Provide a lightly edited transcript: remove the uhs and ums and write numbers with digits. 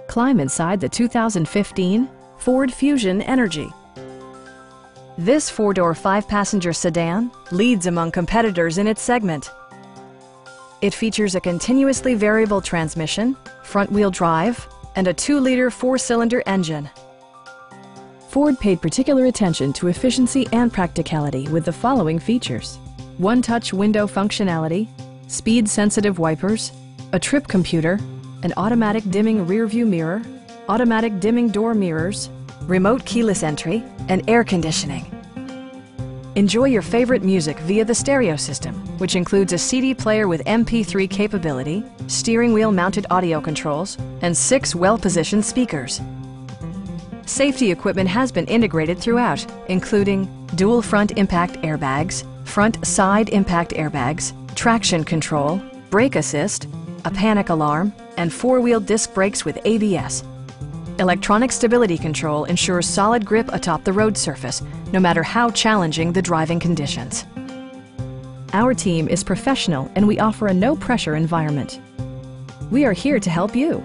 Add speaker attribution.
Speaker 1: Climb inside the 2015 Ford Fusion Energi. This four-door, five-passenger sedan leads among competitors in its segment. It features a continuously variable transmission, front-wheel drive, and a 2-liter four-cylinder engine. Ford paid particular attention to efficiency and practicality with the following features: one-touch window functionality, speed-sensitive wipers, a trip computer, an automatic dimming rear-view mirror, automatic dimming door mirrors, remote keyless entry, and air conditioning. Enjoy your favorite music via the stereo system, which includes a CD player with MP3 capability, steering wheel mounted audio controls, and 6 well-positioned speakers. Safety equipment has been integrated throughout, including dual front impact airbags, front side impact airbags, traction control, brake assist, a panic alarm, and 4-wheel disc brakes with ABS. Electronic stability control ensures solid grip atop the road surface, no matter how challenging the driving conditions. Our team is professional and we offer a no-pressure environment. We are here to help you.